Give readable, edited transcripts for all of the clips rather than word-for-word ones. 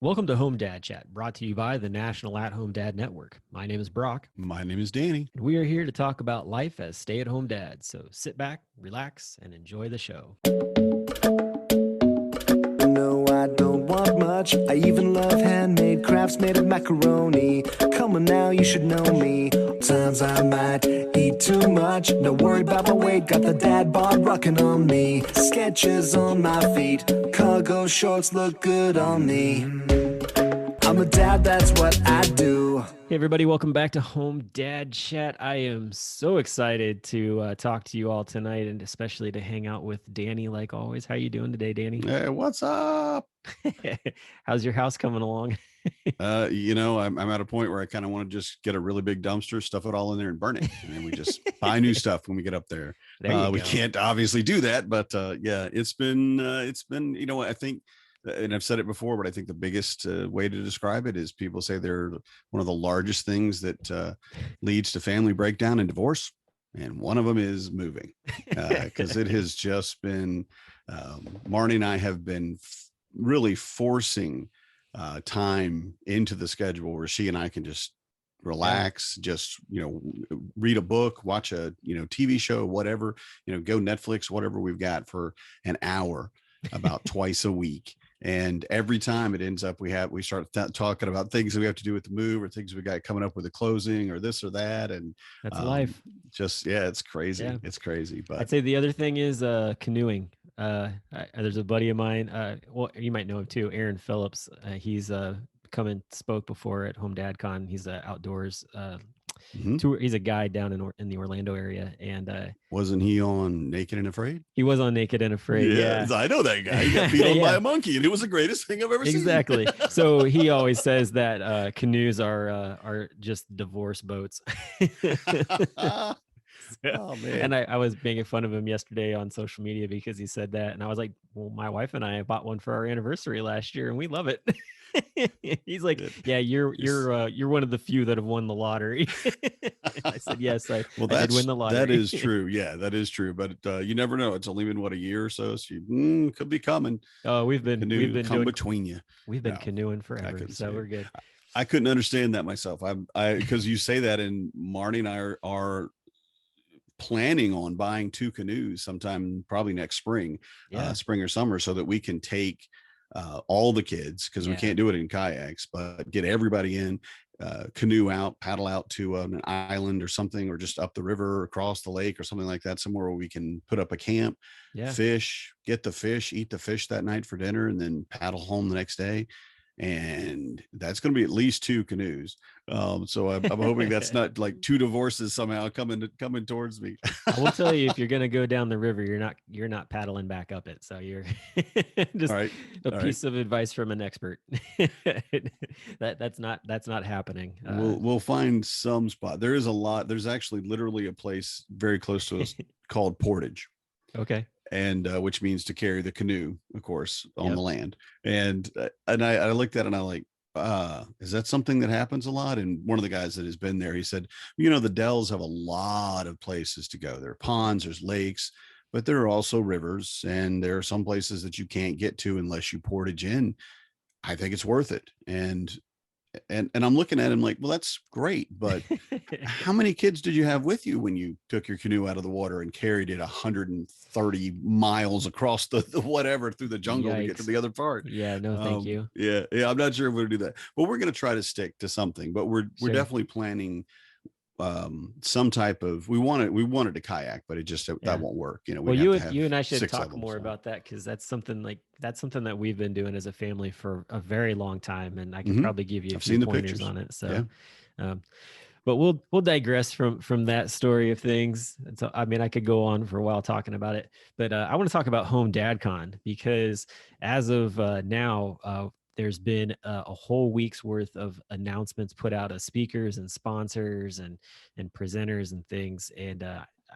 Welcome to Home Dad Chat, brought to you by the National At Home Dad Network. My name is Brock, My name is Danny. and we are here to talk about life as stay at home dads. So sit back, relax, and enjoy the show. No, I don't want much. I even love handmade crafts made of macaroni. Come on now, you should know me. Times I might eat too much. No worry about my weight, got the dad bod rocking on me. Sketches on my feet, cargo shorts look good on me. I'm a dad, that's what I do. Hey, everybody, welcome back to Home Dad Chat. I am so excited to talk to you all tonight, and especially to hang out with Danny, like always. How you doing today, Danny? Hey, what's up? How's your house coming along? I'm at a point where I kind of want to just get a really big dumpster, stuff it all in there and burn it. And then we just buy new stuff when we get up there. We can't obviously do that, but yeah, it's been, I think, and I've said it before, but I think the biggest way to describe it is people say they're one of the largest things that leads to family breakdown and divorce. And one of them is moving, because it has just been, Marnie and I have been really forcing time into the schedule where she and I can just relax, just, read a book, watch a, TV show, whatever, go Netflix, whatever we've got for an hour about twice a week. And every time it ends up, we start talking about things that we have to do with the move or things we got coming up with the closing or this or that. And That's life. It's crazy. Yeah. It's crazy. But I'd say the other thing is canoeing. There's a buddy of mine. Well, you might know him too, Aaron Phillips. He's come and spoke before at HomeDadCon. He's outdoors tour. He's a guide down in the Orlando area, and wasn't he on Naked and Afraid? He was on Naked and Afraid. Yeah. I know that guy. He got beat on by a monkey, and it was the greatest thing I've ever seen. Exactly. So he always says that canoes are just divorce boats. Oh man! And I was making fun of him yesterday on social media because he said that, and I was like, "Well, my wife and I bought one for our anniversary last year, and we love it." He's like, "Yeah, you're one of the few that have won the lottery." I said, "Yes, I did win the lottery." That is true. Yeah, that is true. But you never know. It's only been a year or so. So you could be coming. Oh, we've been come between you. We've been canoeing forever, so we're good. I couldn't understand that myself. Because you say that, and Marty and I are planning on buying 2 canoes sometime probably next spring, spring or summer, so that we can take all the kids, because we can't do it in kayaks, but get everybody in, canoe out, paddle out to an island or something, or just up the river, across the lake or something like that, somewhere where we can put up a camp, fish, get the fish, eat the fish that night for dinner, and then paddle home the next day. And that's going to be at least 2 canoes. So I'm hoping that's not like 2 divorces somehow coming towards me. I will tell you, if you're going to go down the river, you're not paddling back up it. So you're just a piece of advice from an expert. That's not happening. We'll find some spot. There is a lot. There's actually literally a place very close to us called Portage. Okay. And which means to carry the canoe, of course, on the land. And I looked at it and I like, is that something that happens a lot? And one of the guys that has been there, he said, the Dells have a lot of places to go. There are ponds, there's lakes, but there are also rivers, and there are some places that you can't get to unless you portage in. I think it's worth it. And I'm looking at him like, well, that's great, but how many kids did you have with you when you took your canoe out of the water and carried it 130 miles across the whatever through the jungle to get to the other part? Yeah, no, thank you. Yeah, I'm not sure if we're gonna do that, but we're gonna try to stick to something. But we're definitely planning some type of, we wanted to kayak, but it just that won't work. Well, you and I should talk more about that, because that's something that we've been doing as a family for a very long time, and I can probably give you a few pointers on it. So but we'll digress from that story of things. So I mean, I could go on for a while talking about it, but I want to talk about HomeDadCon, because as of now, there's been a whole week's worth of announcements put out of speakers and sponsors and presenters and things. And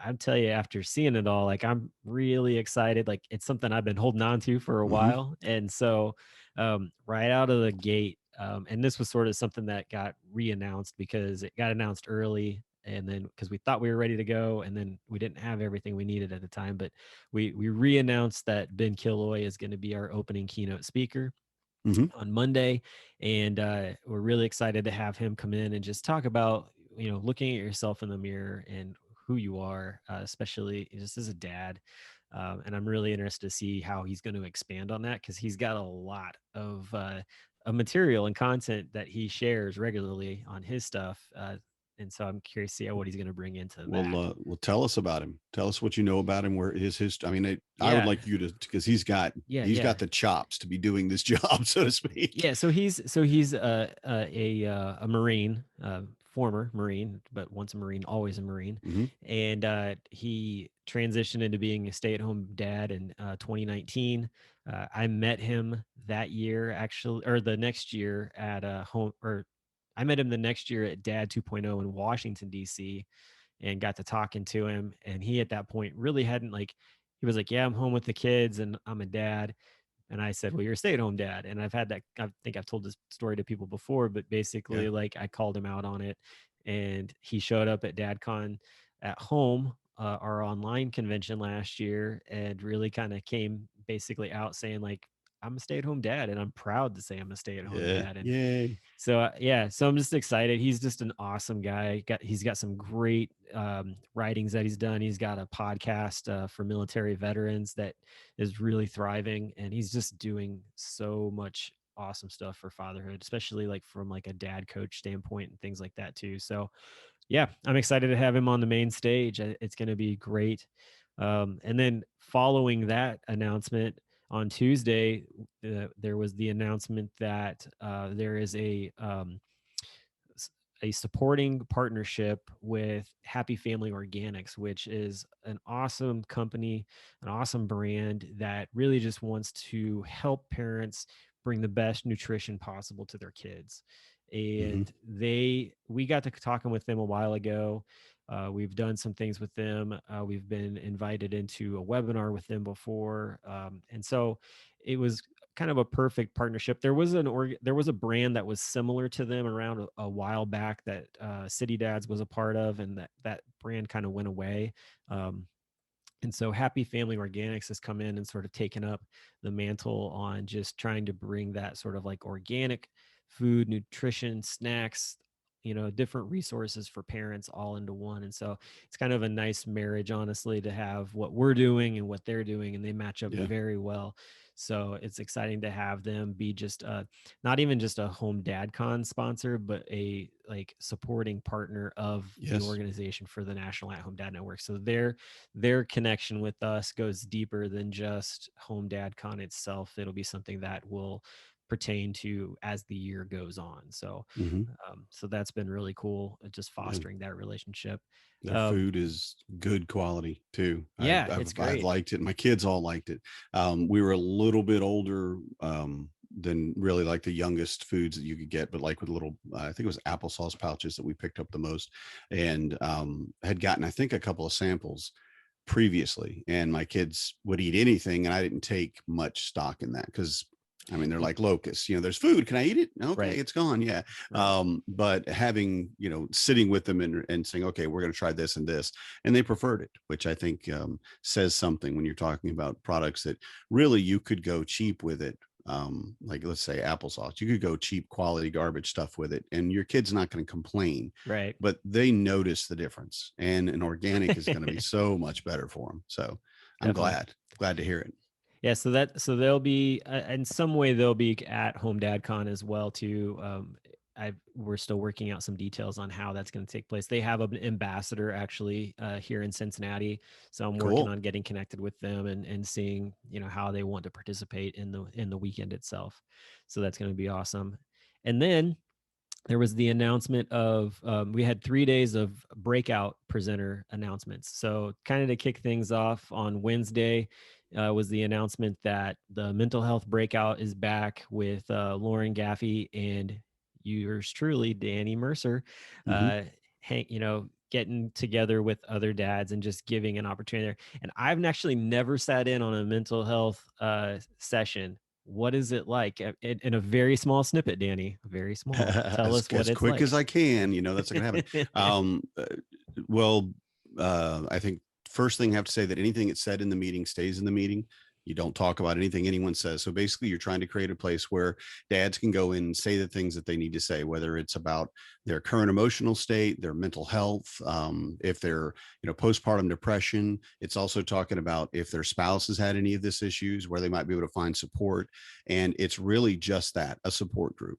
I'll tell you, after seeing it all, like, I'm really excited. Like, it's something I've been holding on to for a while. And so right out of the gate, and this was sort of something that got re-announced because it got announced early, and then because we thought we were ready to go, and then we didn't have everything we needed at the time, but we re-announced that Ben Killoy is going to be our opening keynote speaker. on Monday. And we're really excited to have him come in and just talk about, looking at yourself in the mirror and who you are, especially just as a dad. And I'm really interested to see how he's going to expand on that, because he's got a lot of material and content that he shares regularly on his stuff. And so I'm curious to see what he's going to bring into that. Well, tell us about him. Tell us what you know about him. Where is his? I mean, I would like you to, because he's got the chops to be doing this job, so to speak. Yeah. So he's a Marine, former Marine, but once a Marine, always a Marine. Mm-hmm. And he transitioned into being a stay-at-home dad in 2019. I met him that year, actually, or the next year at I met him the next year at Dad 2.0 in Washington, D.C., and got to talking to him. And he, at that point, really hadn't he was like, yeah, I'm home with the kids and I'm a dad. And I said, well, you're a stay-at-home dad. And I've had that, I think I've told this story to people before, but basically I called him out on it, and he showed up at DadCon at home, our online convention last year, and really kind of came basically out saying I'm a stay-at-home dad, and I'm proud to say I'm a stay-at-home dad. And yay. So so I'm just excited. He's just an awesome guy. He's got some great writings that he's done. He's got a podcast for military veterans that is really thriving, and he's just doing so much awesome stuff for fatherhood, especially from a dad coach standpoint and things like that too. So yeah, I'm excited to have him on the main stage. It's going to be great. And then following that announcement, on Tuesday, there was the announcement that there is a supporting partnership with Happy Family Organics, which is an awesome company, an awesome brand that really just wants to help parents bring the best nutrition possible to their kids. And we got to talking with them a while ago. We've done some things with them. We've been invited into a webinar with them before. And so it was kind of a perfect partnership. There was a brand that was similar to them around a while back that City Dads was a part of, and that brand kind of went away. And so Happy Family Organics has come in and sort of taken up the mantle on just trying to bring that sort of organic food, nutrition, snacks, different resources for parents all into one. And so it's kind of a nice marriage, honestly, to have what we're doing and what they're doing, and they match up very well. So it's exciting to have them be just not even just a HomeDadCon sponsor, but a supporting partner of the organization for the National at-Home Dad Network. So their connection with us goes deeper than just HomeDadCon itself. It'll be something that will pertain to as the year goes on. So so that's been really cool, just fostering that relationship. Their food is good quality too. It's great. I've liked it. My kids all liked it. We were a little bit older than really the youngest foods that you could get, but with little, I think it was applesauce pouches that we picked up the most, and had gotten, I think, a couple of samples previously, and my kids would eat anything, and I didn't take much stock in that because they're like locusts, there's food. Can I eat it? Okay, it's gone. Yeah. Right. But having, sitting with them and saying, okay, we're going to try this and this, and they preferred it, which I think says something when you're talking about products that really you could go cheap with it. Let's say applesauce, you could go cheap quality garbage stuff with it, and your kid's not going to complain. Right. But they notice the difference, and an organic is going to be so much better for them. So I'm glad to hear it. Yeah, so they'll be in some way they'll be at HomeDadCon as well too. We're still working out some details on how that's going to take place. They have an ambassador actually here in Cincinnati, so I'm working on getting connected with them and seeing how they want to participate in the weekend itself. So that's going to be awesome. And then there was the announcement of we had 3 days of breakout presenter announcements. So kind of to kick things off on Wednesday was the announcement that the mental health breakout is back with Lauren Gaffey and yours truly, Danny Mercer, getting together with other dads and just giving an opportunity there. And I've actually never sat in on a mental health session. What is it like in a very small snippet, Danny? Very small. Tell us what it's as quick like. As I can. That's not going to happen. I think first thing I have to say that anything that's said in the meeting stays in the meeting. You don't talk about anything anyone says. So basically, you're trying to create a place where dads can go in and say the things that they need to say, whether it's about their current emotional state, their mental health, if they're, postpartum depression. It's also talking about if their spouse has had any of this issues, where they might be able to find support. And it's really just that, a support group.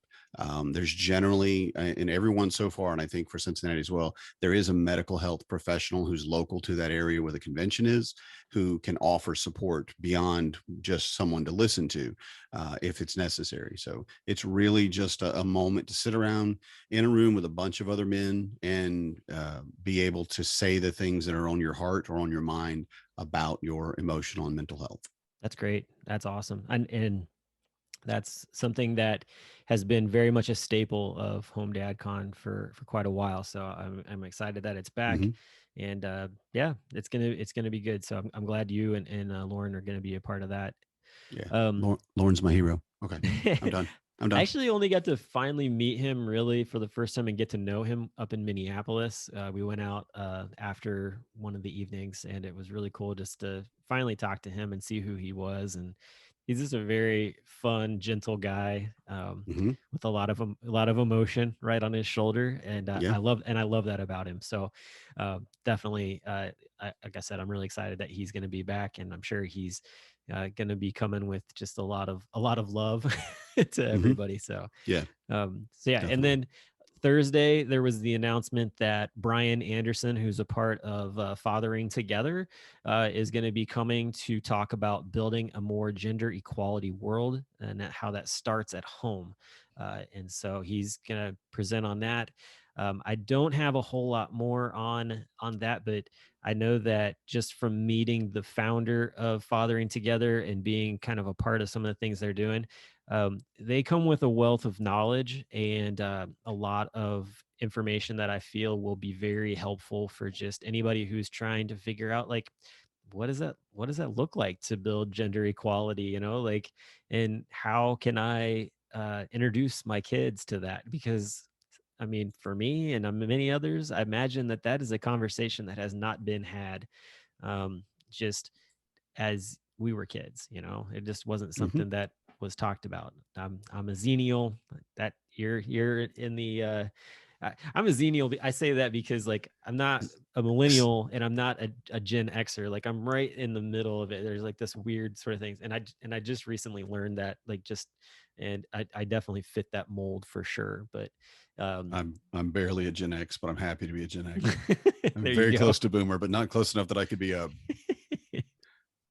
There's generally, in everyone so far, and I think for Cincinnati as well, there is a medical health professional who's local to that area where the convention is, who can offer support beyond just someone to listen to if it's necessary. So it's really just a moment to sit around in a room with a bunch of other men and be able to say the things that are on your heart or on your mind about your emotional and mental health. That's great. That's awesome. And that's something that has been very much a staple of HomeDadCon for quite a while. So I'm excited that it's back, and yeah, it's gonna be good. So I'm glad you and Lauren are gonna be a part of that. Yeah, Lauren's my hero. Okay, I'm done. I actually only got to finally meet him really for the first time and get to know him up in Minneapolis. We went out after one of the evenings, and it was really cool just to finally talk to him and see who he was. And he's just a very fun, gentle guy with a lot of emotion right on his shoulder, and I love that about him. So definitely, like I said, I'm really excited that he's going to be back, and I'm sure he's going to be coming with just a lot of love to everybody. So definitely. And then Thursday, there was the announcement that Brian Anderson, who's a part of Fathering Together, is going to be coming to talk about building a more gender equality world and how that starts at home. And so he's going to present on that. I don't have a whole lot more on that, but I know that just from meeting the founder of Fathering Together and being kind of a part of some of the things they're doing, they come with a wealth of knowledge and a lot of information that I feel will be very helpful for just anybody who's trying to figure out, like, what does that look like to build gender equality, like, and how can I introduce my kids to that? Because I mean, for me and many others, I imagine that is a conversation that has not been had just as we were kids. It just wasn't something that was talked about. I'm a Xennial. That you're in the I'm a Xennial. I say that because, like, I'm not a millennial and I'm not a Gen Xer. Like, I'm right in the middle of it. There's like this weird sort of things, and I just recently learned that, and I definitely fit that mold for sure. But I'm barely a Gen X, but I'm happy to be a Gen X. I'm very close to Boomer, but not close enough that I could be a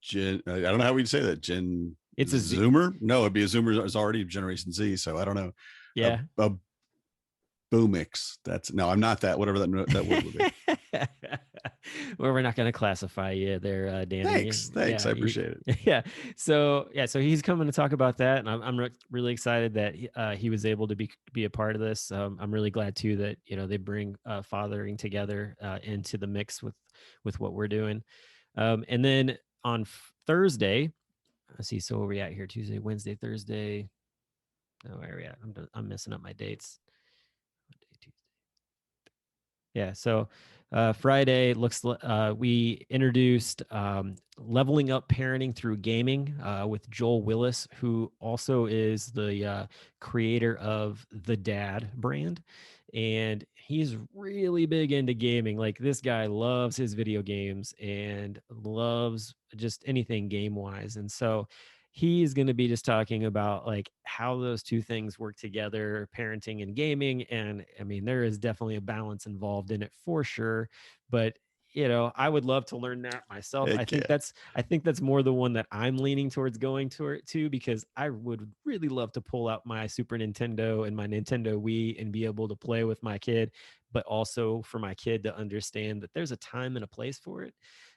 Gen. I don't know how we'd say that. Gen. It's a Zoomer. No, it'd be a Zoomer. It's already Generation Z, so I don't know. Yeah. A Boomix. I'm not that. Whatever that word would be. Well, we're not going to classify you there, Danny. Thanks. I appreciate it. Yeah. So he's coming to talk about that, and I'm really excited that he was able to be a part of this. I'm really glad too that they bring Fathering Together into the mix with what we're doing. And then on Thursday, let's see. So where are we at here? Tuesday, Wednesday, Thursday. Oh, where are we at? I'm messing up my dates. Yeah. So Friday we introduced Leveling Up Parenting Through Gaming with Joel Willis, who also is the creator of the Dad brand. And he's really big into gaming. Like, this guy loves his video games and loves just anything game wise. And so he's going to be just talking about, like, how those two things work together, parenting and gaming. And I mean, there is definitely a balance involved in it for sure, but I would love to learn that myself. I think that's more the one that I'm leaning towards going to, because I would really love to pull out my Super Nintendo and my Nintendo Wii and be able to play with my kid, but also for my kid to understand that there's a time and a place for it.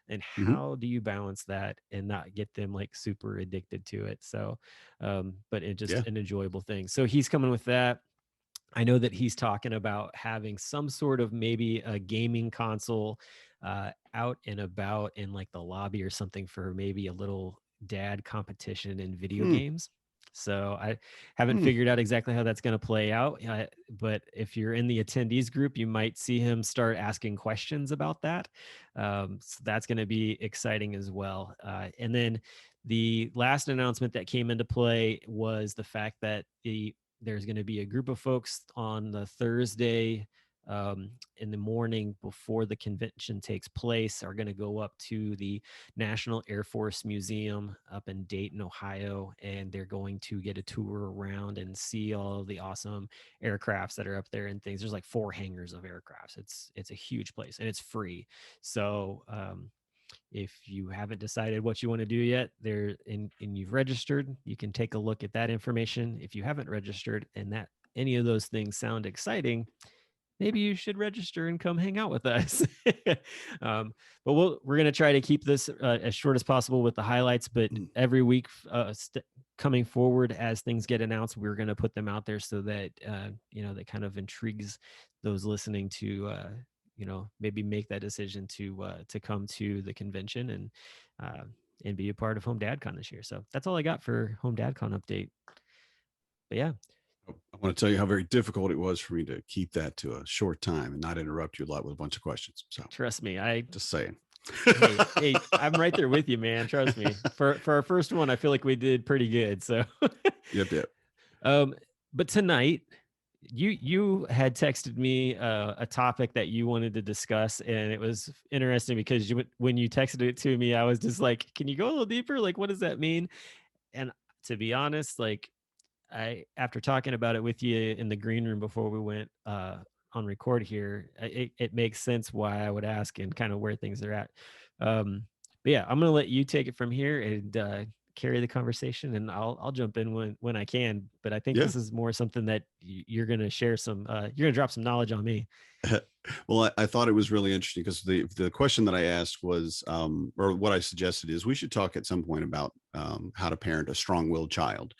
And how do you balance that and not get them like super addicted to it? So, but it's just an enjoyable thing. So he's coming with that. I know that he's talking about having some sort of maybe a gaming console out and about in like the lobby or something for maybe a little dad competition in video games. So I haven't figured out exactly how that's going to play out. But if you're in the attendees group, you might see him start asking questions about that. So that's going to be exciting as well. And then The last announcement that came into play was the fact that there's going to be a group of folks on the Thursday in the morning before the convention takes place are going to go up to the National Air Force Museum up in Dayton, Ohio, and they're going to get a tour around and see all the awesome aircrafts that are up there and things. There's like 4 hangars of aircrafts. It's a huge place and it's free. So if you haven't decided what you want to do yet, and you've registered, you can take a look at that information. If you haven't registered and that any of those things sound exciting, maybe you should register and come hang out with us. But we're going to try to keep this as short as possible with the highlights, but every week coming forward as things get announced, we're going to put them out there so that, that kind of intrigues those listening to, maybe make that decision to come to the convention and be a part of HomeDadCon this year. So that's all I got for HomeDadCon update. But yeah. I want to tell you how very difficult it was for me to keep that to a short time and not interrupt you a lot with a bunch of questions. So trust me, I just saying. hey, I'm right there with you, man. Trust me. For our first one, I feel like we did pretty good. So Yep. But tonight, you had texted me a topic that you wanted to discuss, and it was interesting because when you texted it to me, I was just like, can you go a little deeper? Like, what does that mean? And to be honest, like, after talking about it with you in the green room before we went on record here, it makes sense why I would ask and kind of where things are at. But yeah, I'm going to let you take it from here and carry the conversation, and I'll jump in when I can. But I think this is more something that you're going to share you're going to drop some knowledge on me. Well, I thought it was really interesting because the question that I asked was, or what I suggested is we should talk at some point about how to parent a strong-willed child.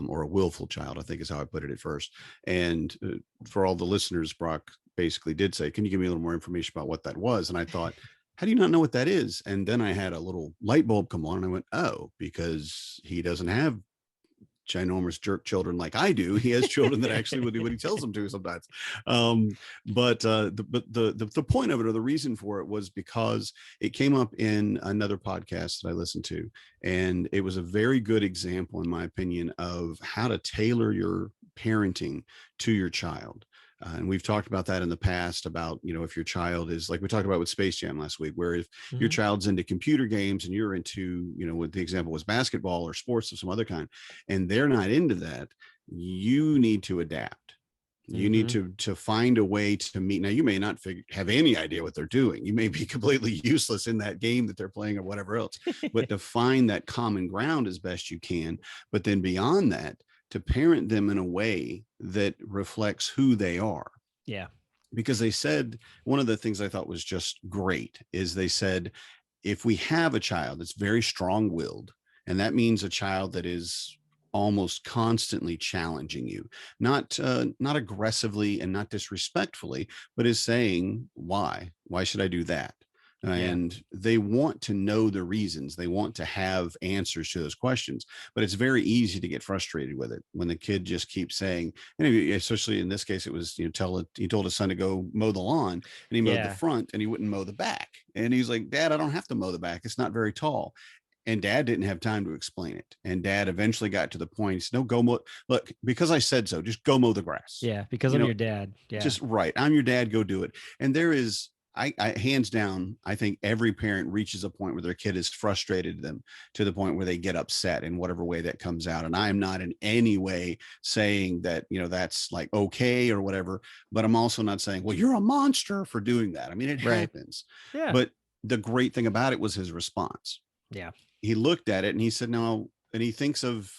Or a willful child, I think is how I put it at first. And for all the listeners, Brock basically did say, can you give me a little more information about what that was? And I thought, how do you not know what that is? And then I had a little light bulb come on and I went, oh, because he doesn't have ginormous jerk children like I do. He has children that actually will do what he tells them to sometimes. But the point of it, or the reason for it, was because it came up in another podcast that I listened to, and it was a very good example, in my opinion, of how to tailor your parenting to your child. And we've talked about that in the past about, if your child is, like we talked about with Space Jam last week, where if your child's into computer games and you're into, what the example was basketball or sports of some other kind, and they're not into that, you need to adapt. You need to find a way to meet. Now, you may not have any idea what they're doing. You may be completely useless in that game that they're playing or whatever else, but to find that common ground as best you can. But then beyond that, to parent them in a way that reflects who they are. Yeah. Because they said, one of the things I thought was just great is they said, if we have a child that's very strong-willed, and that means a child that is almost constantly challenging you, not aggressively and not disrespectfully, but is saying, why should I do that? And they want to know the reasons. They want to have answers to those questions, but it's very easy to get frustrated with it when the kid just keeps saying, and especially in this case, it was, he told his son to go mow the lawn, and he mowed the front and he wouldn't mow the back. And he's like, Dad, I don't have to mow the back. It's not very tall. And Dad didn't have time to explain it. And Dad eventually got to the point, he said, no, go mow. Look, because I said so, just go mow the grass. Yeah. Because I'm your dad. Yeah. Just right. I'm your dad. Go do it. And there is, I hands down, I think every parent reaches a point where their kid has frustrated them to the point where they get upset in whatever way that comes out. And I am not in any way saying that, that's like okay or whatever, but I'm also not saying, well, you're a monster for doing that. I mean, it happens. Yeah. But the great thing about it was his response. Yeah. He looked at it and he said, no, and he thinks of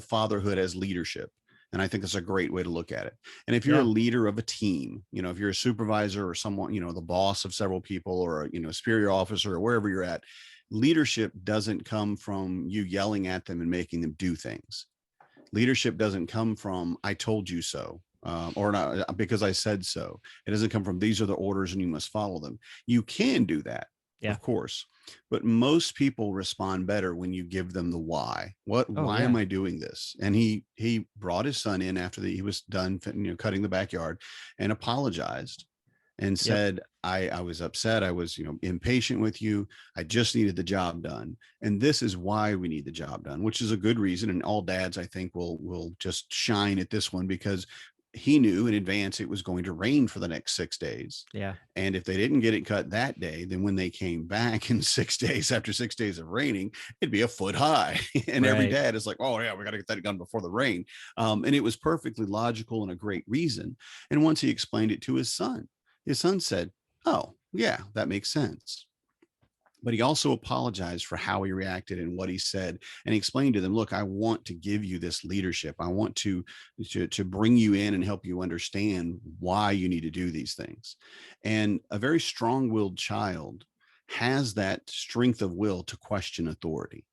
fatherhood as leadership. And I think that's a great way to look at it. And if you're a leader of a team, if you're a supervisor or someone, the boss of several people, or, a superior officer, or wherever you're at, leadership doesn't come from you yelling at them and making them do things. Leadership doesn't come from, I told you so, or not because I said so. It doesn't come from, these are the orders and you must follow them. You can do that. Yeah. Of course. But most people respond better when you give them the why. Why am I doing this? And he brought his son in after he was done, cutting the backyard, and apologized. and said, I was upset. I was, impatient with you. I just needed the job done. And this is why we need the job done, which is a good reason. And all dads, I think, will just shine at this one, because he knew in advance it was going to rain for the next 6 days. Yeah. And if they didn't get it cut that day, then when they came back in 6 days, after 6 days of raining, it'd be a foot high. And every dad is like, oh yeah, we got to get that done before the rain. And it was perfectly logical and a great reason. And once he explained it to his son said, oh yeah, that makes sense. But he also apologized for how he reacted and what he said. And he explained to them, look, I want to give you this leadership. I want to bring you in and help you understand why you need to do these things. And a very strong-willed child has that strength of will to question authority.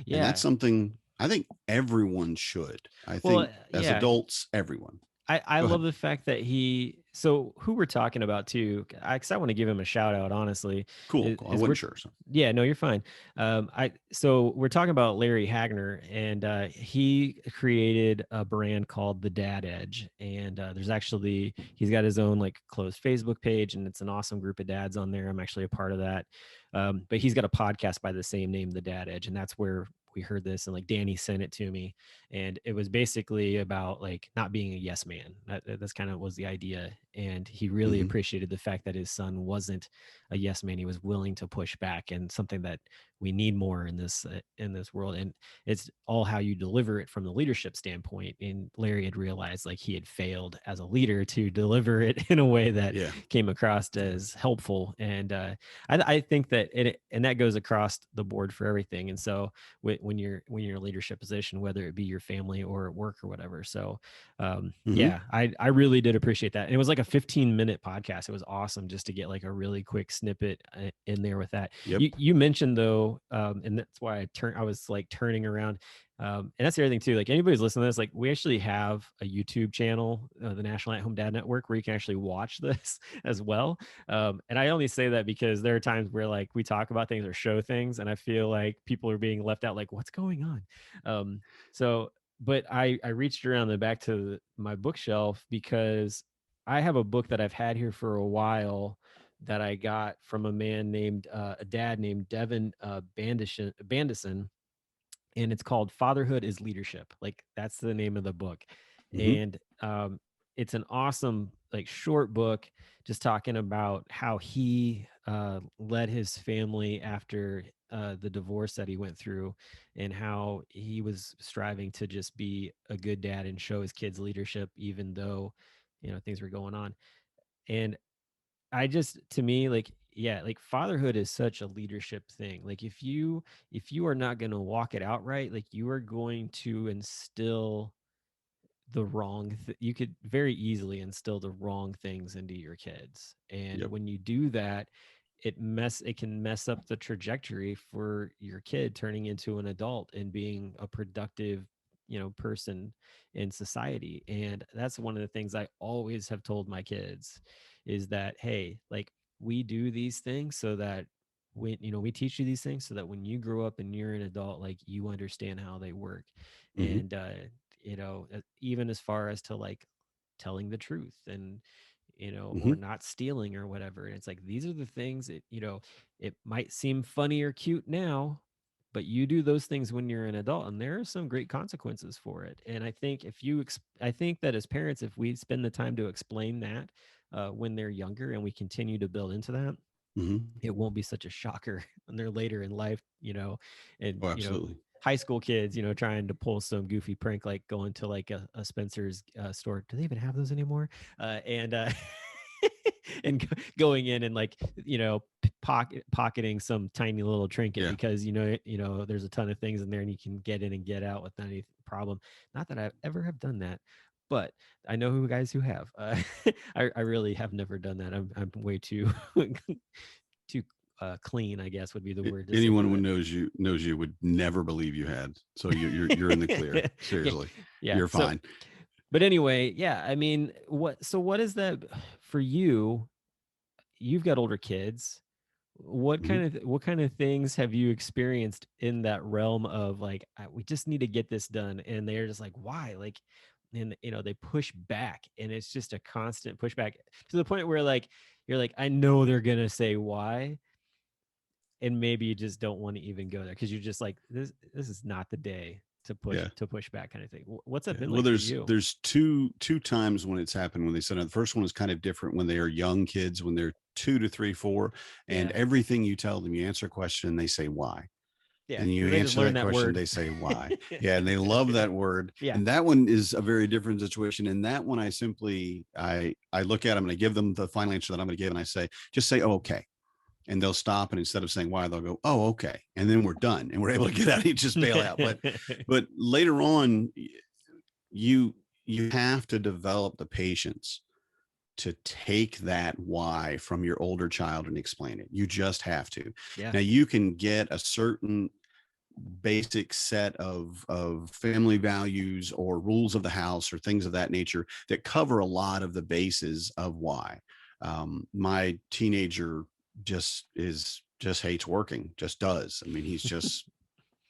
Yeah. And that's something I think everyone should. I think as adults, everyone. I love the fact that so who we're talking about too, because I want to give him a shout out, honestly. Cool. I wasn't sure. So. Yeah, no, you're fine. So we're talking about Larry Hagner, and he created a brand called the Dad Edge. And he's got his own like closed Facebook page, and it's an awesome group of dads on there. I'm actually a part of that. But he's got a podcast by the same name, the Dad Edge. And that's where we heard this, and like Danny sent it to me, and it was basically about like not being a yes man. That's kind of was the idea. And he really appreciated the fact that his son wasn't a yes man. He was willing to push back, and something that we need more in this world. And it's all how you deliver it from the leadership standpoint. And Larry had realized like he had failed as a leader to deliver it in a way that came across as helpful. And I think that and that goes across the board for everything. And so when you're in a leadership position, whether it be your family or at work or whatever. So yeah, I really did appreciate that. And it was like a 15-minute podcast. It was awesome just to get like a really quick snippet in there with that. You mentioned though, and that's why I was like turning around. And that's the other thing too, like anybody's listening to this, like we actually have a YouTube channel, the National at-Home Dad Network, where you can actually watch this as well. And I only say that because there are times where like we talk about things or show things, and I feel like people are being left out, like what's going on? But I reached around the back to my bookshelf because I have a book that I've had here for a while that I got from a dad named Devin Bandison, and it's called Fatherhood is Leadership. Like that's the name of the book. And it's an awesome like short book just talking about how he led his family after the divorce that he went through, and how he was striving to just be a good dad and show his kids leadership even though things were going on. And to me, like fatherhood is such a leadership thing. Like if you are not going to walk it out right, like you are going to instill the wrong you could very easily instill the wrong things into your kids. And when you do that, it can mess up the trajectory for your kid turning into an adult and being a productive person in society. And that's one of the things I always have told my kids is that, hey, like we do these things so that when we teach you these things so that when you grow up and you're an adult, like you understand how they work. And even as far as to like telling the truth and or not stealing or whatever. And it's like these are the things that it might seem funny or cute now, but you do those things when you're an adult, and there are some great consequences for it. And I think I think that as parents, if we spend the time to explain that when they're younger, and we continue to build into that, it won't be such a shocker when they're later in life, and absolutely. High school kids, trying to pull some goofy prank, like going to like a Spencer's store. Do they even have those anymore? And going in and like, pocketing some tiny little trinket because, there's a ton of things in there and you can get in and get out without any problem. Not that I ever have done that, but I know guys who have. I really have never done that. I'm way too too clean, I guess would be the word. Anyone who knows you would never believe you had. So you're in the clear. Seriously. Yeah. You're fine. But anyway, I mean, what is that for you? You've got older kids. What kind of things have you experienced in that realm of like, we just need to get this done, and they're just like, why? Like, and they push back, and it's just a constant pushback to the point where like you're like, I know they're going to say why. And maybe you just don't want to even go there because you're just like, this is not the day to push back kind of thing. What's that been like for you? There's two times when it's happened when they said, the first one is kind of different when they are young kids, when they're 2 to 3, 4, and everything you tell them, you answer a question and they say why. Yeah, and you answer that question, they say why. Yeah, and they love that word. Yeah. And that one is a very different situation. And that one, I look at them and I give them the final answer that I'm going to give, and I say, just say, oh, okay. And they'll stop, and instead of saying why, they'll go, oh, okay. And then we're done and we're able to get out and just bail out. But later on, you have to develop the patience to take that why from your older child and explain it. You just have to. Yeah. Now you can get a certain basic set of family values or rules of the house or things of that nature that cover a lot of the bases of why. My teenager just hates working, just does. I mean, he's just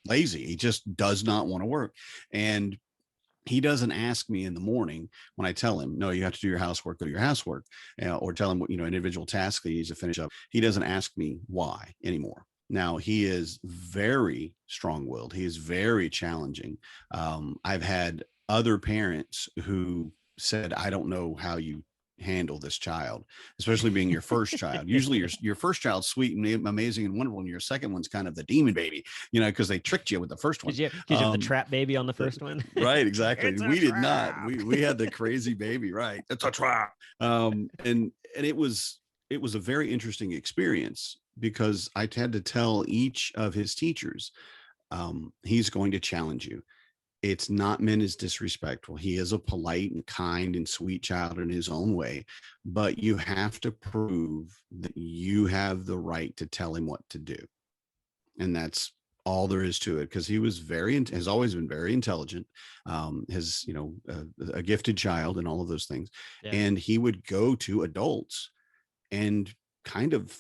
lazy. He just does not want to work. And he doesn't ask me in the morning when I tell him, no, you have to do your housework, go to your housework, or tell him what, individual tasks that he needs to finish up. He doesn't ask me why anymore. Now, he is very strong-willed. He is very challenging. I've had other parents who said, I don't know how you handle this child, especially being your first child. Usually your first child's sweet and amazing and wonderful, and your second one's kind of the demon baby, because they tricked you with the first one. Did you have the trap baby on the first one? Right, exactly. We did not. We had the crazy baby, right? It's a trap. And it was a very interesting experience because I had to tell each of his teachers, he's going to challenge you. It's not meant as disrespectful. He is a polite and kind and sweet child in his own way, but you have to prove that you have the right to tell him what to do. And that's all there is to it, because he was has always been very intelligent, has, a gifted child and all of those things. Yeah. And he would go to adults and kind of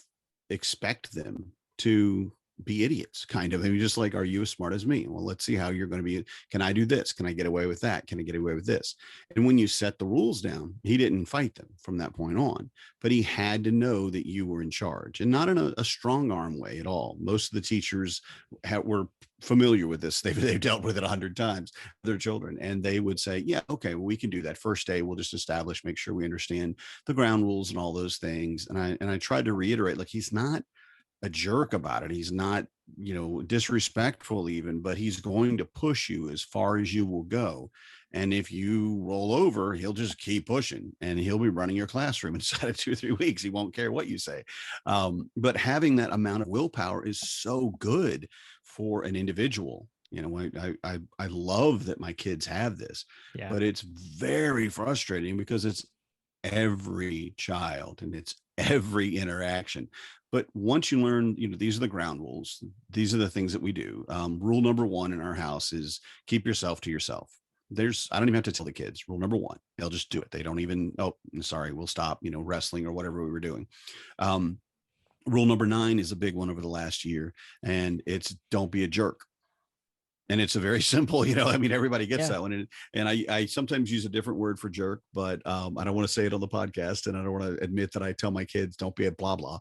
expect them to be idiots, kind of. I mean, just like, are you as smart as me? Well, let's see how you're going to be. Can I do this? Can I get away with that? Can I get away with this? And when you set the rules down, he didn't fight them from that point on, but he had to know that you were in charge, and not in a strong arm way at all. Most of the teachers were familiar with this. They've dealt with it 100 times, their children, and they would say, yeah, okay, well, we can do that. First day, we'll just make sure we understand the ground rules and all those things. And I tried to reiterate, like, he's not a jerk about it. He's not, disrespectful even, but he's going to push you as far as you will go. And if you roll over, he'll just keep pushing, and he'll be running your classroom inside of 2 or 3 weeks. He won't care what you say. But having that amount of willpower is so good for an individual. I love that my kids have this, but it's very frustrating because it's every child and it's every interaction. But once you learn, these are the ground rules. These are the things that we do. Rule number 1 in our house is keep yourself to yourself. I don't even have to tell the kids. Rule number 1, they'll just do it. They don't even, sorry, we'll stop, wrestling or whatever we were doing. Rule number 9 is a big one over the last year, and it's don't be a jerk. And it's a very simple, everybody gets that one. And I sometimes use a different word for jerk, but I don't want to say it on the podcast, and I don't want to admit that I tell my kids, don't be a blah, blah.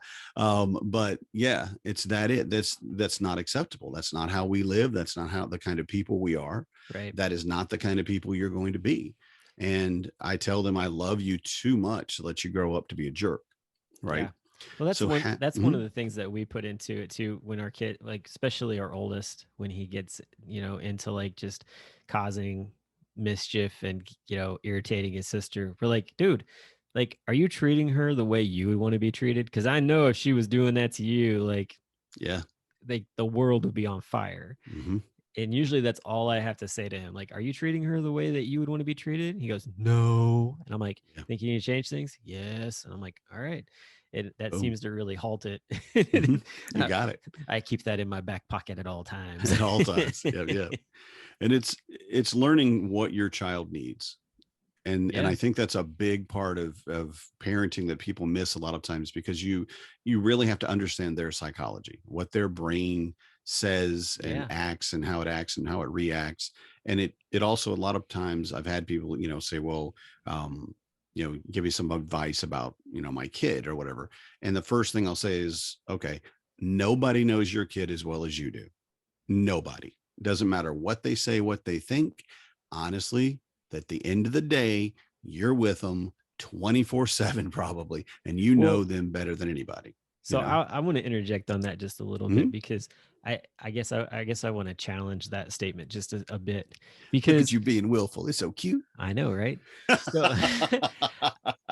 But yeah, that's not acceptable. That's not how we live. That's not how the kind of people we are. Right. That is not the kind of people you're going to be. And I tell them, I love you too much to let you grow up to be a jerk. Right. Yeah. Well, that's one of the things that we put into it too, when our kid, like, especially our oldest, when he gets, into like just causing mischief and, irritating his sister, we're like, dude, like, are you treating her the way you would want to be treated? Because I know if she was doing that to you, like, the world would be on fire. Mm-hmm. And usually that's all I have to say to him. Like, are you treating her the way that you would want to be treated? He goes, no. And I'm like, think you need to change things? Yes. And I'm like, all right. That seems to really halt it. Mm-hmm. You got it. I keep that in my back pocket at all times. At all times. Yeah. And it's learning what your child needs. And I think that's a big part of parenting that people miss a lot of times, because you really have to understand their psychology, what their brain says and acts, and how it reacts. And it also, a lot of times I've had people, say, well, give you some advice about, my kid or whatever. And the first thing I'll say is, okay, nobody knows your kid as well as you do. Nobody. Doesn't matter what they say, what they think. Honestly, at the end of the day, you're with them 24/7 probably, and know them better than anybody. So I want to interject on that just a little bit, because I guess I want to challenge that statement just a bit, because look at you being willful. It's so cute. I know, right? So,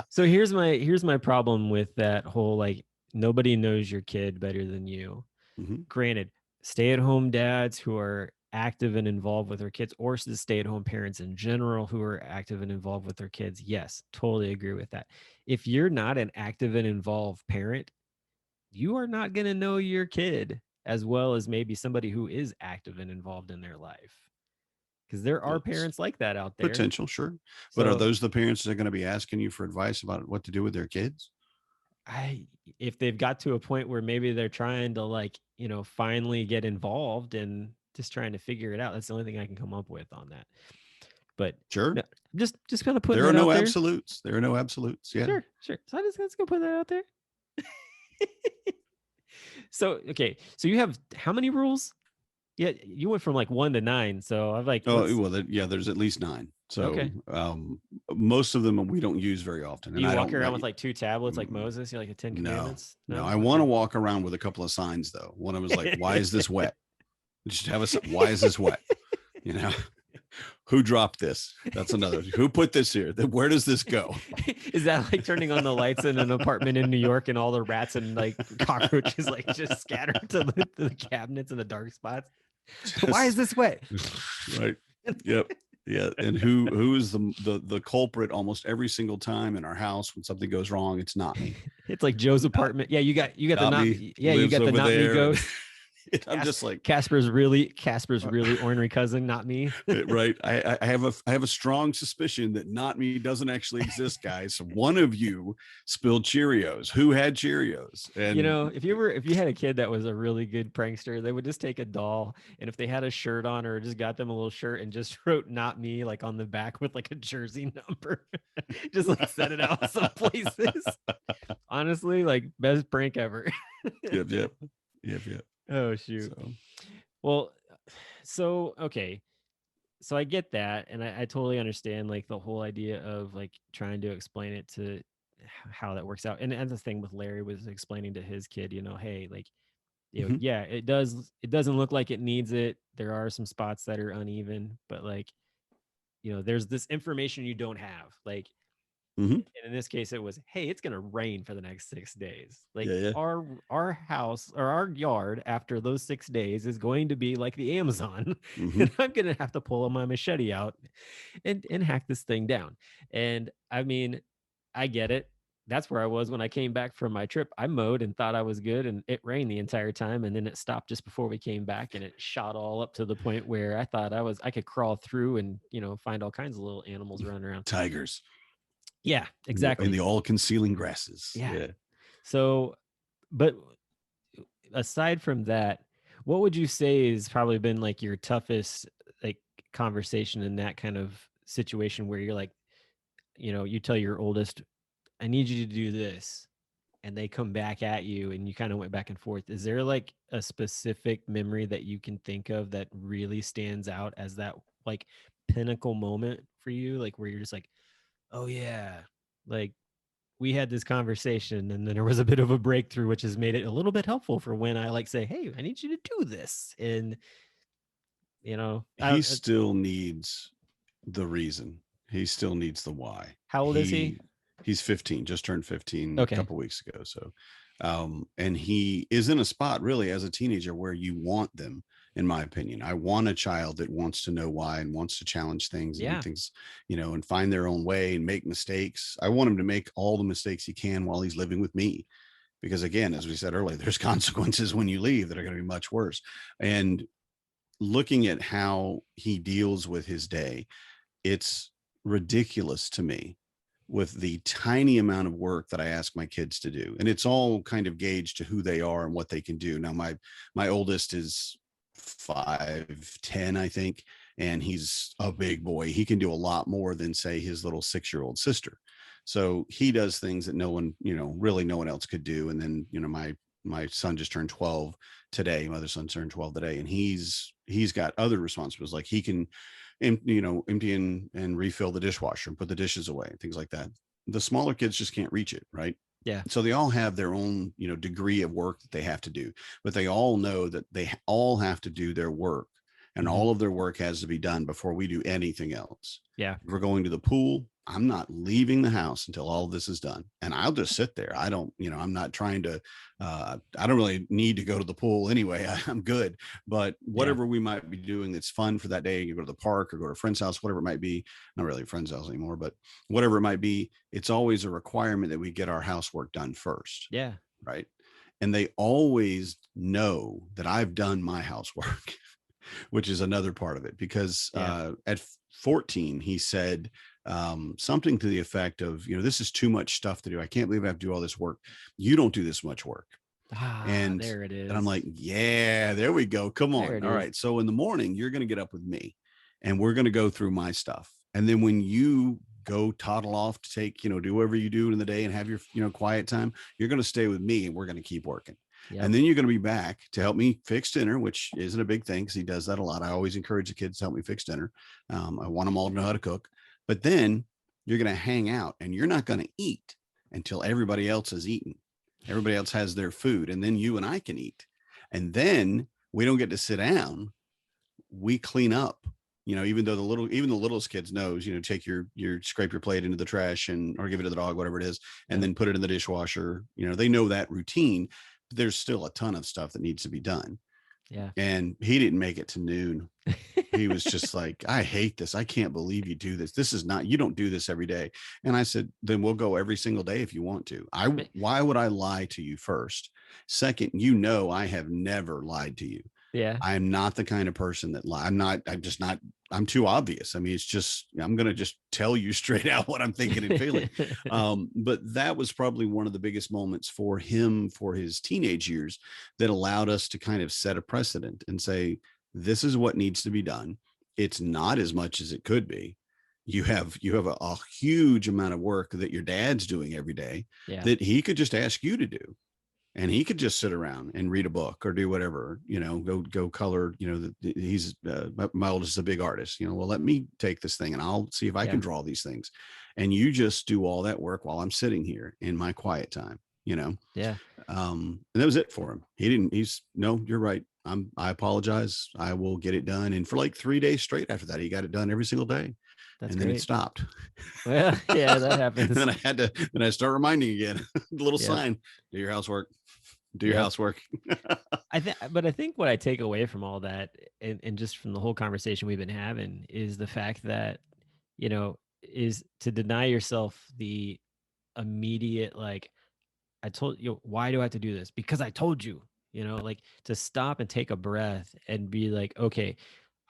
so here's my problem with that whole, like, nobody knows your kid better than you. Granted, stay-at-home dads who are active and involved with their kids, or the stay-at-home parents in general who are active and involved with their kids, yes, totally agree with that. If you're not an active and involved parent, you are not going to know your kid as well as maybe somebody who is active and involved in their life. Because there are parents like that out there. Potential, sure. But are those the parents that are going to be asking you for advice about what to do with their kids? If they've got to a point where maybe they're trying to, like, finally get involved and just trying to figure it out, that's the only thing I can come up with on that. But sure, no, just kind of putting there are no out absolutes. There are no absolutes. Yeah, sure. So let's go put that out there. So okay, so you have how many rules? Yeah, you went from like 1 to 9. So I've like, there's at least 9. So okay. Most of them we don't use very often. And you walk around with like 2 tablets like Moses, you're like a 10 commandments? No, I want to walk around with a couple of signs though. One of them is like, why is this wet? Just have why is this wet? Who dropped this? That's another. Who put this here? Where does this go? Is that like turning on the lights in an apartment in New York and all the rats and like cockroaches like just scattered to the cabinets and the dark spots? Why is this wet? Right. Yep. Yeah. And who is the culprit almost every single time in our house when something goes wrong? It's not me. It's like Joe's apartment. Yeah, you got the not me. Yeah, you got the not me ghost. I'm just like Casper's really ornery cousin, not me. Right. I have a strong suspicion that not me doesn't actually exist, guys. One of you spilled Cheerios. Who had Cheerios? And if you had a kid that was a really good prankster, they would just take a doll, and if they had a shirt on or just got them a little shirt and just wrote "not me" like on the back with like a jersey number, just like set it out some places. Honestly, like best prank ever. Yep. Oh shoot. So okay. So I get that, and I totally understand like the whole idea of like trying to explain it to how that works out. And the thing with Larry was explaining to his kid, hey, like, yeah, it doesn't look like it needs it. There are some spots that are uneven, but like, there's this information you don't have. Like, and in this case, it was, hey, it's gonna rain for the next 6 days. Like our house or our yard after those 6 days is going to be like the Amazon, and I'm gonna have to pull my machete out and hack this thing down. And I mean, I get it. That's where I was when I came back from my trip. I mowed and thought I was good, and it rained the entire time, and then it stopped just before we came back, and it shot all up to the point where I thought I could crawl through and find all kinds of little animals running around. Tigers. Yeah, exactly. In the all-concealing grasses. Yeah. So, but aside from that, what would you say has probably been like your toughest like conversation in that kind of situation where you're like, you tell your oldest, I need you to do this, and they come back at you and you kind of went back and forth. Is there like a specific memory that you can think of that really stands out as that like pinnacle moment for you? Like where you're just like, oh yeah, like we had this conversation and then there was a bit of a breakthrough, which has made it a little bit helpful for when I like say, hey, I need you to do this. And, he still needs the reason. He still needs the why. How old is he? He's 15, just turned 15 a couple weeks ago. So, and he is in a spot really as a teenager where you want them. In my opinion, I want a child that wants to know why and wants to challenge things and do things, and find their own way and make mistakes. I want him to make all the mistakes he can while he's living with me, because again, as we said earlier, there's consequences when you leave that are going to be much worse. And looking at how he deals with his day, it's ridiculous to me with the tiny amount of work that I ask my kids to do. And it's all kind of gauged to who they are and what they can do. Now, my oldest is 5'10", I think, and he's a big boy. He can do a lot more than say his little 6-year-old sister. So he does things that no one, really no one else could do. And then, my son just turned 12 today. My other son turned 12 today, and he's got other responsibilities. Like he can, empty and refill the dishwasher and put the dishes away, things like that. The smaller kids just can't reach it. Right. Yeah. So they all have their own, degree of work that they have to do, but they all know that they all have to do their work, and all of their work has to be done before we do anything else. Yeah. If we're going to the pool, I'm not leaving the house until all of this is done. And I'll just sit there. I don't, I'm not trying to, I don't really need to go to the pool anyway. I'm good. But whatever we might be doing that's fun for that day, you go to the park or go to a friend's house, whatever it might be, not really a friend's house anymore, but whatever it might be, it's always a requirement that we get our housework done first. Yeah. Right. And they always know that I've done my housework, which is another part of it, because at 14, he said something to the effect of, this is too much stuff to do. I can't believe I have to do all this work. You don't do this much work. And there it is. And I'm like, yeah, there we go. Come on. All right. So in the morning, you're going to get up with me and we're going to go through my stuff. And then when you go toddle off to take, do whatever you do in the day and have your, quiet time, you're going to stay with me and we're going to keep working. Yep. And then you're going to be back to help me fix dinner, which isn't a big thing because he does that a lot. I always encourage the kids to help me fix dinner. I want them all to know how to cook. But then you're going to hang out and you're not going to eat until everybody else has eaten. Everybody else has their food. And then you and I can eat. And then we don't get to sit down. We clean up. Even though even the littlest kids knows, take your scrape your plate into the trash or give it to the dog, whatever it is, and then put it in the dishwasher. They know that routine. There's still a ton of stuff that needs to be done. Yeah. And he didn't make it to noon. He was just like, I hate this. I can't believe you do this. This is not, you don't do this every day. And I said, then we'll go every single day if you want to. Why would I lie to you first? Second, I have never lied to you. Yeah. I am not the kind of person that I'm too obvious. I mean, it's just, I'm going to just tell you straight out what I'm thinking and feeling. But that was probably one of the biggest moments for him for his teenage years that allowed us to kind of set a precedent and say, this is what needs to be done. It's not as much as it could be. You have a huge amount of work that your dad's doing every day that he could just ask you to do. And he could just sit around and read a book or do whatever, go color, he's my oldest is a big artist, well, let me take this thing and I'll see if I can draw these things. And you just do all that work while I'm sitting here in my quiet time, Yeah. And that was it for him. No, you're right. I apologize. I will get it done. And for like 3 days straight after that, he got it done every single day. That's and then great. It stopped. Well, yeah, that happens. And then I start reminding again, the little sign, do your housework. Do your housework. I think what I take away from all that and just from the whole conversation we've been having is the fact that, is to deny yourself the immediate, like, I told you, why do I have to do this? Because I told you, like to stop and take a breath and be like, okay,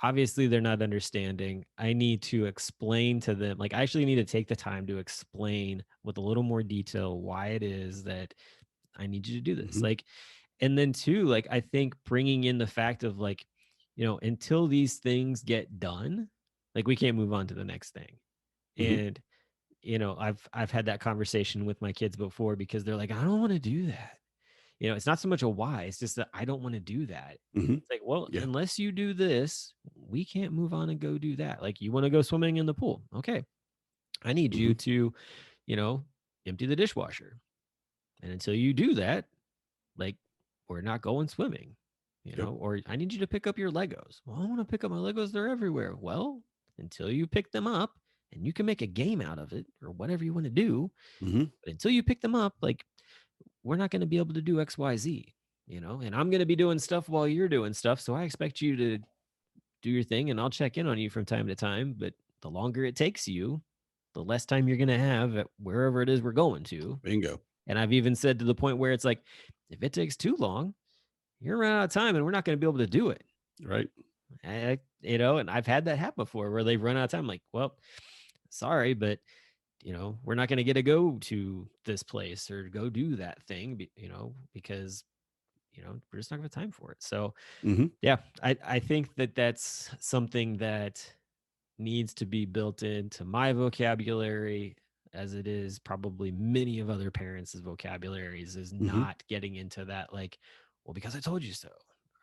obviously they're not understanding. I need to explain to them. Like, I actually need to take the time to explain with a little more detail why it is that I need you to do this. Like, and then too, like, I think bringing in the fact of like, until these things get done, like we can't move on to the next thing. And, I've had that conversation with my kids before because they're like, I don't want to do that. It's not so much a why, it's just that I don't want to do that. It's like, well, unless you do this, we can't move on and go do that. Like, you want to go swimming in the pool. Okay. I need you to, empty the dishwasher. And until you do that, like, we're not going swimming, or I need you to pick up your Legos. Well, I want to pick up my Legos. They're everywhere. Well, until you pick them up, and you can make a game out of it or whatever you want to do. But until you pick them up, like, we're not going to be able to do X, Y, Z, and I'm going to be doing stuff while you're doing stuff. So I expect you to do your thing and I'll check in on you from time to time. But the longer it takes you, the less time you're going to have at wherever it is we're going to. Bingo. And I've even said to the point where it's like, if it takes too long, you're running out of time and we're not going to be able to do it. Right. And I've had that happen before where they've run out of time. Like, well, sorry, but, we're not going to get to go to this place or go do that thing, because, we're just not going to have time for it. So, I think that that's something that needs to be built into my vocabulary as it is probably many of other parents' vocabularies, is not getting into that, like, well, because I told you so.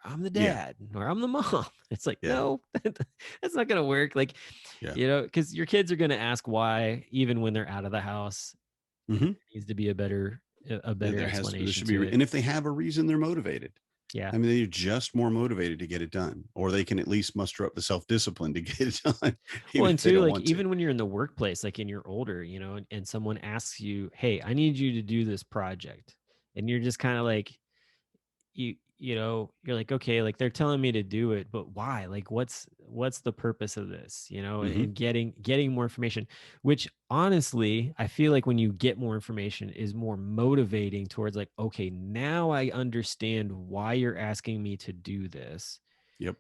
I'm the dad or I'm the mom. It's like, no, that's not going to work. Like, because your kids are going to ask why, even when they're out of the house. There needs to be a better explanation to it. And if they have a reason, they're motivated. Yeah. I mean, they're just more motivated to get it done, or they can at least muster up the self-discipline to get it done. Well, and too, like, even when you're in the workplace, like, and you're older, and someone asks you, hey, I need you to do this project. And you're just kind of like, you're like, okay, like, they're telling me to do it, but why? Like, what's the purpose of this? And getting more information, which honestly, I feel like when you get more information is more motivating towards, like, okay, now I understand why you're asking me to do this. Yep.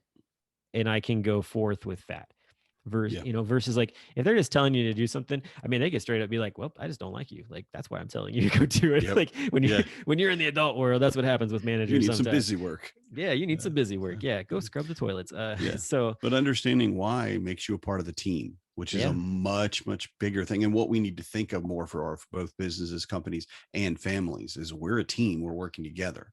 And I can go forth with that. Versus like, if they're just telling you to do something, I mean, they get straight up be like, well, I just don't like you. Like, that's why I'm telling you to go do it. Yep. Like, when you're in the adult world, that's what happens with managers. You need sometimes. Some busy work. Yeah, you need some busy work. Yeah, go scrub the toilets. But understanding why makes you a part of the team, which is a much, much bigger thing. And what we need to think of more for both businesses, companies, and families is we're a team. We're working together.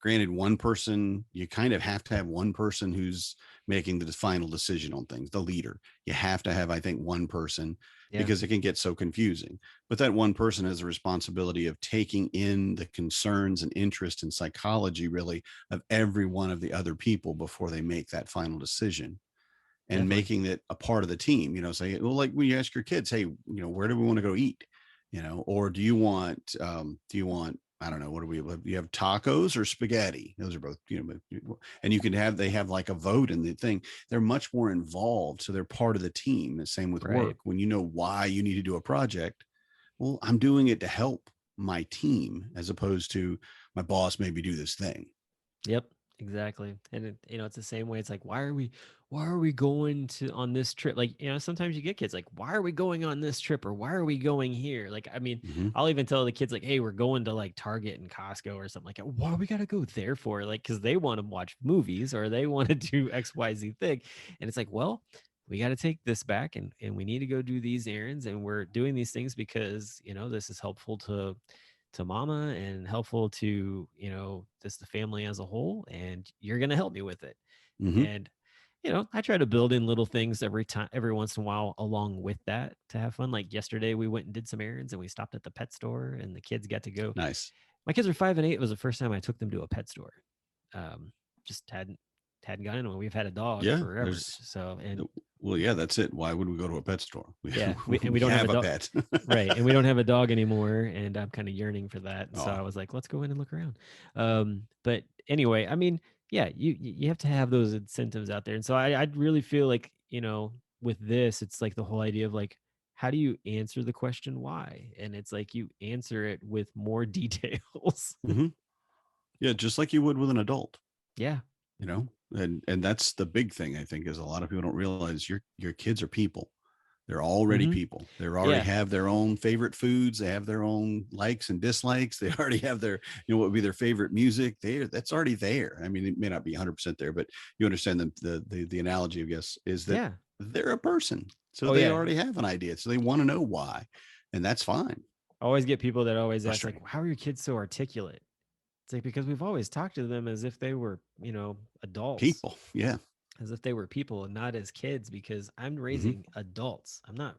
Granted, one person, you kind of have to have one person who's making the final decision on things, the leader. You have to have, I think, one person because it can get so confusing. But that one person has a responsibility of taking in the concerns and interest and psychology, really, of every one of the other people before they make that final decision. And making it a part of the team, say, well, like when you ask your kids, hey, where do we want to go eat? Or do you want, I don't know, you have tacos or spaghetti? Those are both, and they have like a vote in the thing. They're much more involved. So they're part of the team. The same with work. When you know why you need to do a project, well, I'm doing it to help my team as opposed to my boss made me do this thing. Yep, exactly. And it's the same way. It's like, why are we going on this trip? Like, sometimes you get kids like, why are we going on this trip? Or why are we going here? Like, I mean, I'll even tell the kids like, hey, we're going to like Target and Costco or something like that. Why we got to go there for? Like, cause they want to watch movies or they want to do XYZ thing. And it's like, well, we got to take this back and we need to go do these errands. And we're doing these things because, this is helpful to mama and helpful to, just the family as a whole. And you're going to help me with it. And, I try to build in little things every once in a while along with that to have fun. Like yesterday we went and did some errands and we stopped at the pet store and the kids got to go. Nice. My kids are 5 and 8. It was the first time I took them to a pet store. Just hadn't gone in. We've had a dog forever. So, and well, yeah, that's it. Why would we go to a pet store? We don't have a pet. Right. And we don't have a dog anymore. And I'm kind of yearning for that. So I was like, let's go in and look around. But anyway, I mean, yeah, you have to have those incentives out there. And so I really feel like, with this, it's like the whole idea of like, how do you answer the question why? And it's like you answer it with more details. Yeah, just like you would with an adult. Yeah. And that's the big thing, I think, is a lot of people don't realize your kids are people. They're already people. They already have their own favorite foods. They have their own likes and dislikes. They already have their, what would be their favorite music. That's already there. I mean, it may not be 100% there, but you understand the analogy, I guess, is that they're a person. So they already have an idea. So they want to know why. And that's fine. I always get people that always ask, like, how are your kids so articulate? It's like, because we've always talked to them as if they were, adults. People. Yeah. As if they were people and not as kids, because I'm raising adults. I'm not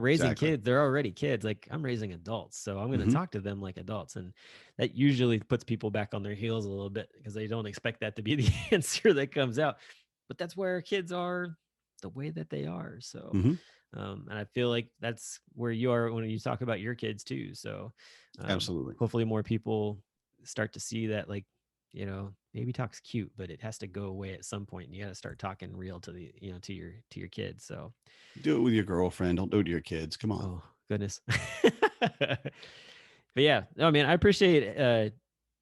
raising kids. They're already kids. Like, I'm raising adults. So I'm going to talk to them like adults. And that usually puts people back on their heels a little bit because they don't expect that to be the answer that comes out. But that's where kids are the way that they are. So, and I feel like that's where you are when you talk about your kids too. So absolutely. Hopefully more people start to see that, like, baby talk's cute, but it has to go away at some point. And you got to start talking real to the, to your kids. So do it with your girlfriend. Don't do it to your kids. Come on. Oh goodness. But yeah, no, man, I appreciate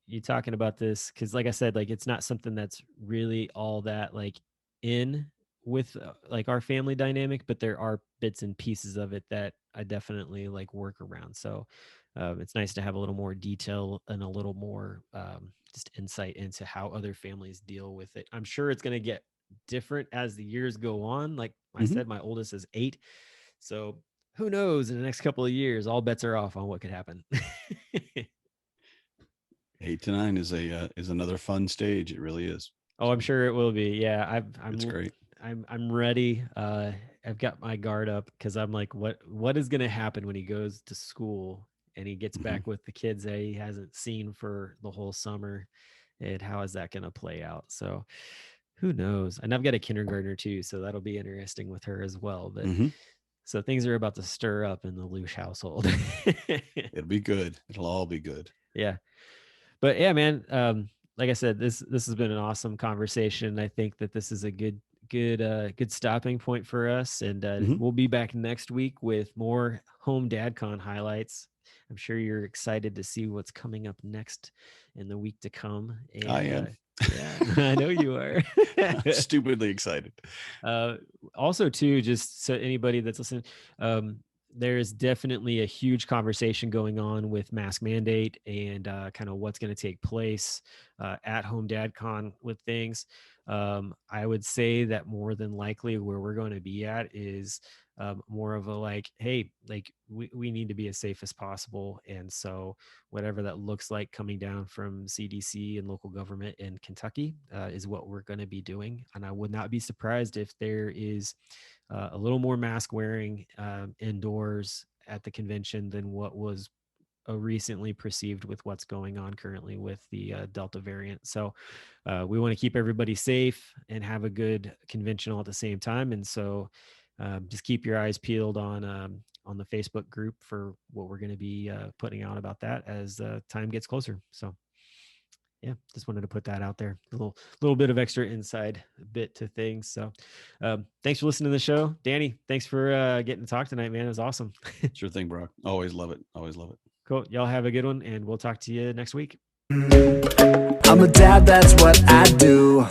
you talking about this. Cause like I said, like, it's not something that's really all that like in with like our family dynamic, but there are bits and pieces of it that I definitely like work around. So it's nice to have a little more detail and a little more just insight into how other families deal with it. I'm sure it's going to get different as the years go on. Like I said, my oldest is 8. So who knows, in the next couple of years, all bets are off on what could happen. 8 to 9 is another fun stage. It really is. Oh, I'm sure it will be. Yeah, it's great. I'm ready. I've got my guard up because I'm like, what is going to happen when he goes to school and he gets back with the kids that he hasn't seen for the whole summer, and how is that going to play out? So who knows? And I've got a kindergartner too, so that'll be interesting with her as well. But so things are about to stir up in the Lush household. It'll be good. It'll all be good. Yeah. But yeah, man, like I said, this has been an awesome conversation. I think that this is a good stopping point for us. And we'll be back next week with more HomeDadCon highlights. I'm sure you're excited to see what's coming up next in the week to come. And, I am. Yeah, I know you are. Stupidly excited. Also, too, just so anybody that's listening, there is definitely a huge conversation going on with mask mandate and kind of what's going to take place at HomeDadCon with things. I would say that more than likely where we're going to be at is more of a like, hey, like we need to be as safe as possible. And so whatever that looks like coming down from CDC and local government in Kentucky is what we're going to be doing. And I would not be surprised if there is a little more mask wearing indoors at the convention than what was recently perceived with what's going on currently with the Delta variant. So we want to keep everybody safe and have a good convention all at the same time. And so just keep your eyes peeled on the Facebook group for what we're going to be putting out about that as time gets closer. So yeah, just wanted to put that out there. A little bit of extra inside bit to things. So thanks for listening to the show. Danny, thanks for getting to talk tonight, man. It was awesome. Sure thing, Brock. Always love it. Always love it. Cool. Y'all have a good one, and we'll talk to you next week. I'm a dad, that's what I do.